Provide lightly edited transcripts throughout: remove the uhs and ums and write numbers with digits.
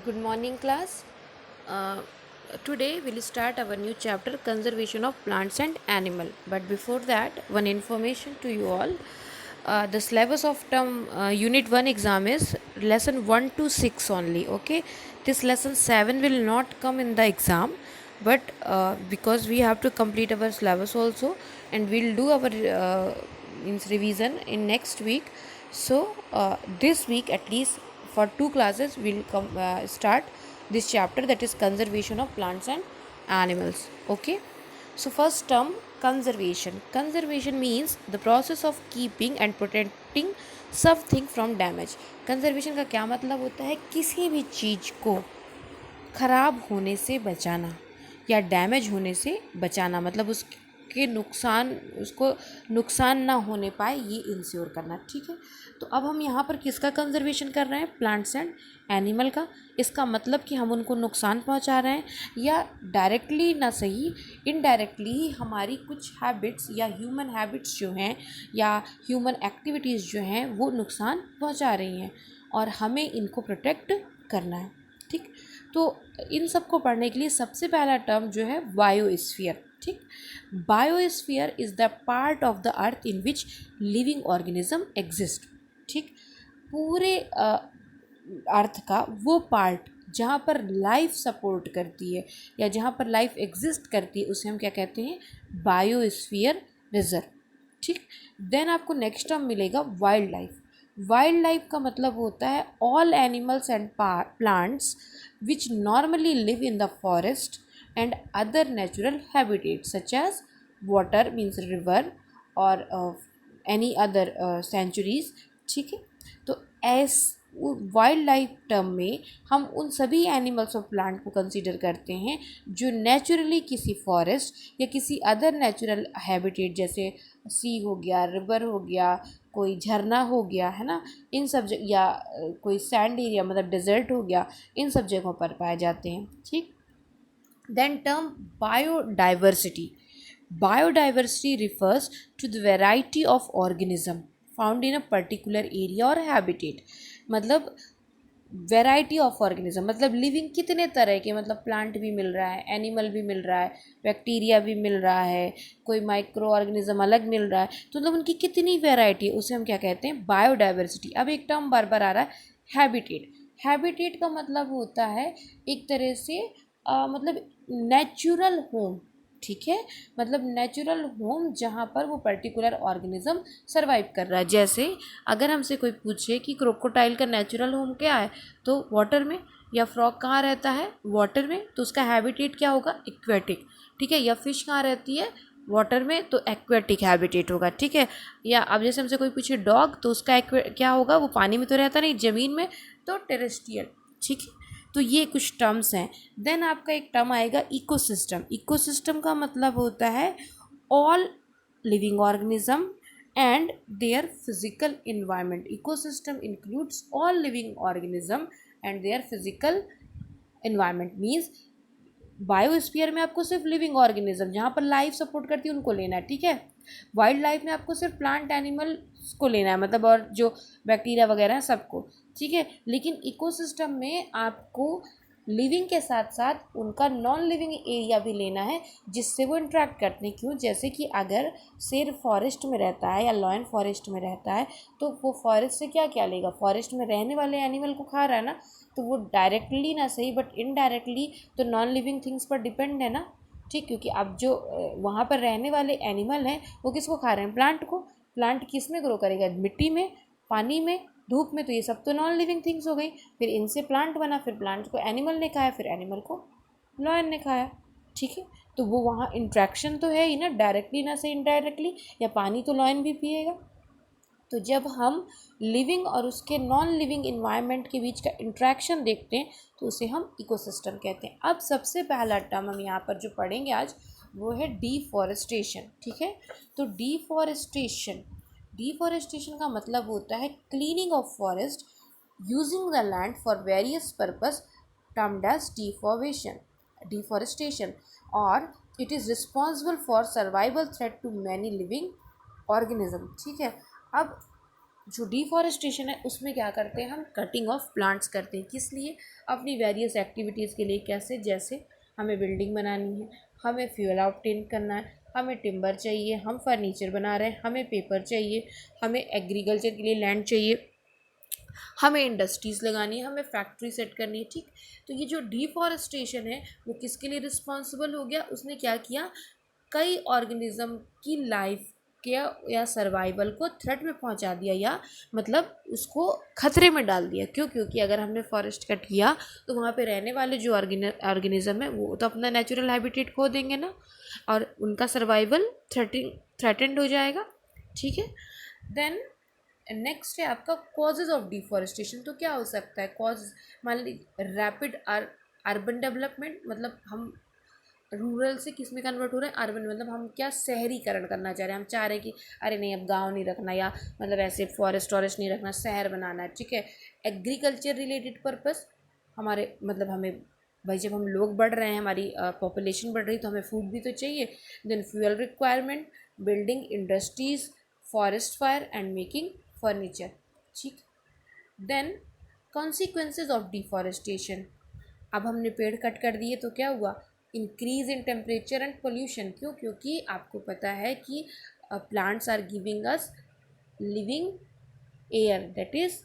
Good morning, class. Uh, Today we'll start our new chapter, conservation of plants and animal. But before that, one information to you all. The syllabus of term unit 1 exam is lesson 1 to 6 only. Okay, this lesson 7 will not come in the exam, but because we have to complete our syllabus also, and we'll do our means revision in next week. So this week at least for two classes we'll start this chapter, that is conservation of plants and animals. Okay, so first term, conservation means the process of keeping and protecting something from damage. Conservation का क्या मतलब होता है? किसी भी चीज़ को ख़राब होने से बचाना या डैमेज होने से बचाना, मतलब उसके नुकसान, उसको नुकसान ना होने पाए, ये इंश्योर करना। ठीक है, तो अब हम यहाँ पर किसका कंजर्वेशन कर रहे हैं? प्लांट्स एंड एनिमल का। इसका मतलब कि हम उनको नुकसान पहुँचा रहे हैं, या डायरेक्टली ना सही, इनडायरेक्टली ही हमारी कुछ हैबिट्स या ह्यूमन हैबिट्स जो हैं या ह्यूमन एक्टिविटीज़ जो हैं वो नुकसान पहुँचा रही हैं, और हमें इनको प्रोटेक्ट करना है। ठीक, तो इन सब को पढ़ने के लिए सबसे पहला टर्म जो है बायोस्फीयर। ठीक, biosphere is the part of the earth in which living organism exist. ठीक, पूरे अर्थ का वो पार्ट जहाँ पर लाइफ सपोर्ट करती है या जहाँ पर लाइफ एग्जिस्ट करती है, उसे हम क्या कहते हैं? Biosphere reserve. ठीक, देन आपको नेक्स्ट टर्म मिलेगा वाइल्ड लाइफ। वाइल्ड लाइफ का मतलब होता है all animals and plants which normally live in the forest and other natural habitat such as water means river और एनी अदर सेंचुरीज। ठीक है, तो एस वाइल्ड लाइफ टर्म में हम उन सभी एनिमल्स और प्लांट को कंसीडर करते हैं जो नेचुरली किसी फॉरेस्ट या किसी अदर नेचुरल हैबिटेट, जैसे सी हो गया, रिवर हो गया, कोई झरना हो गया, है ना, इन सब या कोई सैंड एरिया मतलब डेजर्ट हो गया, इन सब जगहों पर पाए जाते हैं। ठीक, then term biodiversity. Biodiversity refers to the variety of organism found in a particular area or habitat। मतलब वेराइटी ऑफ ऑर्गेनिज्म मतलब लिविंग कितने तरह के, मतलब प्लांट भी मिल रहा है, एनिमल भी मिल रहा है, बैक्टीरिया भी मिल रहा है, कोई माइक्रो ऑर्गेनिज्म अलग मिल रहा है, तो मतलब उनकी कितनी वेराइटी है, उसे हम क्या कहते हैं? बायोडाइवर्सिटी। अब एक टर्म बार बार आ रहा है, हैबिटेट। हैबिटेट का मतलब होता है एक तरह से मतलब नेचुरल होम। ठीक है, मतलब नेचुरल होम जहाँ पर वो पर्टिकुलर ऑर्गेनिज्म सरवाइव कर रहा है। जैसे अगर हमसे कोई पूछे कि क्रोकोडाइल का नेचुरल होम क्या है, तो वाटर में। या फ्रॉग कहाँ रहता है? वाटर में, तो उसका हैबिटेट क्या होगा? एक्वेटिक। ठीक है, या फिश कहाँ रहती है? वाटर में, तो एक्वेटिक हैबिटेट होगा। ठीक है, या अब जैसे हमसे कोई पूछे डॉग, तो उसका क्या होगा? वो पानी में तो रहता नहीं, ज़मीन में, तो टेरेस्ट्रियल। ठीक है, तो ये कुछ टर्म्स हैं। देन आपका एक टर्म आएगा इकोसिस्टम। इकोसिस्टम का मतलब होता है all living organism and their physical environment। ecosystem includes all living organism and their physical environment। means biosphere में आपको सिर्फ लिविंग ऑर्गेनिज्म जहाँ पर लाइफ सपोर्ट करती है उनको लेना है। ठीक है, वाइल्ड लाइफ में आपको सिर्फ प्लांट एनिमल्स को लेना है, मतलब और जो बैक्टीरिया वगैरह हैं सबको। ठीक है, लेकिन इकोसिस्टम में आपको लिविंग के साथ साथ उनका नॉन लिविंग एरिया भी लेना है जिससे वो इंटरेक्ट करते हैं। क्यों? जैसे कि अगर शेर फॉरेस्ट में रहता है या लॉयन फॉरेस्ट में रहता है, तो वो फॉरेस्ट से क्या क्या लेगा? फॉरेस्ट में रहने वाले एनिमल को खा रहा है ना, तो वो डायरेक्टली ना सही बट इनडायरेक्टली तो नॉन लिविंग थिंग्स पर डिपेंड है ना। ठीक, क्योंकि अब जो वहाँ पर रहने वाले एनिमल हैं वो किसको खा रहे हैं? प्लांट को। प्लांट किस में ग्रो करेगा? मिट्टी में, पानी में, धूप में, तो ये सब तो नॉन लिविंग थिंग्स हो गई। फिर इनसे प्लांट बना, फिर प्लांट को एनिमल ने खाया, फिर एनिमल को लॉयन ने खाया। ठीक है, तो वो वहाँ इंट्रैक्शन तो है ही ना, डायरेक्टली ना से इनडायरेक्टली, या पानी तो लॉयन भी पिएगा। तो जब हम लिविंग और उसके नॉन लिविंग इन्वायरमेंट के बीच का इंट्रैक्शन देखते हैं तो उसे हम इकोसिस्टम कहते हैं। अब सबसे पहला टर्म हम यहाँ पर जो पढ़ेंगे आज वो है डिफॉरेस्टेशन। ठीक है, तो डिफॉरेस्टेशन का मतलब होता है cleaning of forest using the land for various purpose termed as deforestation, और it is responsible for survival threat to many living organism. ठीक है, अब जो डिफॉरेस्टेशन है उसमें क्या करते हैं, हम कटिंग ऑफ प्लांट्स करते हैं। किस लिए? अपनी वेरियस एक्टिविटीज़ के लिए। कैसे? जैसे हमें बिल्डिंग बनानी है, हमें फ्यूल ऑब्टेन करना है, हमें टिम्बर चाहिए, हम फर्नीचर बना रहे हैं, हमें पेपर चाहिए, हमें एग्रीकल्चर के लिए लैंड चाहिए, हमें इंडस्ट्रीज़ लगानी है, हमें फैक्ट्री सेट करनी है। ठीक, तो ये जो डिफॉरेस्टेशन है वो किसके लिए रिस्पॉन्सिबल हो गया? उसने क्या किया, कई ऑर्गेनिज्म की लाइफ के या सर्वाइवल को थ्रेट में पहुंचा दिया, या मतलब उसको खतरे में डाल दिया। क्यों? क्योंकि अगर हमने फॉरेस्ट कट किया तो वहाँ पे रहने वाले जो ऑर्गेनिज्म है वो तो अपना नेचुरल हैबिटेट खो देंगे ना, और उनका सर्वाइवल थ्रेटेंड हो जाएगा। ठीक है। देन नेक्स्ट है आपका कॉजेज़ ऑफ डिफॉरेस्टेशन। तो क्या हो सकता है कॉज? मान लीजिए रैपिड अर्बन डेवलपमेंट, मतलब हम रूरल से किस में कन्वर्ट हो रहे हैं, अर्बन, मतलब हम क्या शहरीकरण करना चाह रहे हैं। हम चाह रहे हैं कि अरे नहीं अब गांव नहीं रखना, या मतलब ऐसे फॉरेस्ट वॉरेस्ट नहीं रखना, शहर बनाना है। ठीक है। एग्रीकल्चर रिलेटेड पर्पस, हमारे मतलब हमें भाई जब हम लोग बढ़ रहे हैं, हमारी पॉपुलेशन बढ़ रही है, तो हमें फूड भी तो चाहिए। Then fuel requirement, building industries, forest fire and making furniture. ठीक। Then consequences of deforestation. अब हमने पेड़ कट कर दिए तो क्या हुआ, increase in temperature and pollution. क्यों? क्योंकि आपको पता है कि plants are giving us living air, that is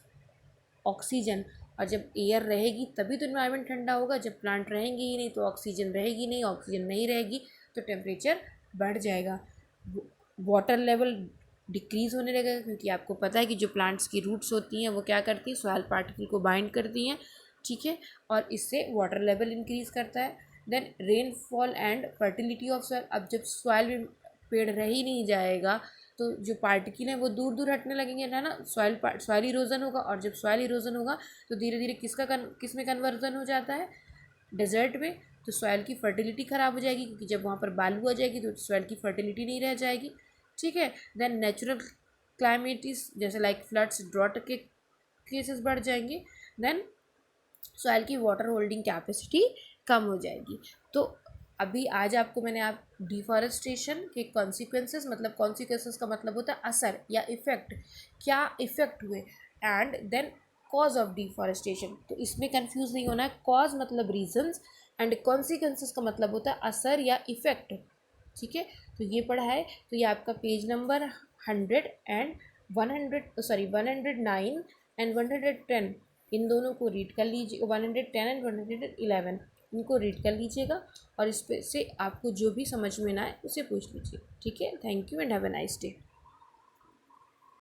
oxygen. और जब एयर रहेगी तभी तो इन्वायरमेंट ठंडा होगा। जब प्लांट रहेंगे ही नहीं तो ऑक्सीजन रहेगी नहीं, ऑक्सीजन नहीं रहेगी तो टेम्परेचर बढ़ जाएगा। वाटर लेवल डिक्रीज़ होने लगेगा, क्योंकि आपको पता है कि जो प्लांट्स की रूट्स होती हैं वो क्या करती हैं, सॉइल पार्टिकल को बाइंड करती हैं। ठीक है। और इससे वाटर लेवल इंक्रीज़ करता है। Then rainfall and fertility of soil. अब जब सॉइल में पेड़ रह ही नहीं जाएगा तो जो पार्टिकल हैं वो दूर दूर हटने लगेंगे, है ना। सॉइल इरोजन होगा, और जब सॉइल इरोजन होगा तो धीरे धीरे किस में कन्वर्जन हो जाता है, डेजर्ट में। तो सॉइल की फर्टिलिटी ख़राब हो जाएगी, क्योंकि जब वहाँ पर बालू आ जाएगी तो सॉइल की फर्टिलिटी नहीं रह जाएगी। ठीक है। देन नेचुरल क्लाइमेटिस, जैसे लाइक फ्लड्स, ड्रॉट के केसेस बढ़ जाएंगे। देन सॉइल की वाटर होल्डिंग कैपेसिटी कम हो जाएगी। तो अभी आज आपको मैंने आप डिफॉरेस्टेशन के कॉन्सिक्वेंसेस, मतलब कॉन्सिक्वेंसेस का मतलब होता है असर या इफ़ेक्ट, क्या इफ़ेक्ट हुए, and then cause of deforestation. तो इसमें कंफ्यूज नहीं होना है, कॉज मतलब रीजंस एंड कॉन्सिक्वेंसेस का मतलब होता है असर या इफ़ेक्ट। ठीक है। तो ये पढ़ा है। तो ये आपका पेज नंबर 100 एंड 109 एंड 110, इन दोनों को रीड कर लीजिए। 110 एंड 111 इनको रीड कर लीजिएगा, और इस पे से आपको जो भी समझ में ना आए उसे पूछ लीजिए। ठीक है। Thank you and have a nice day.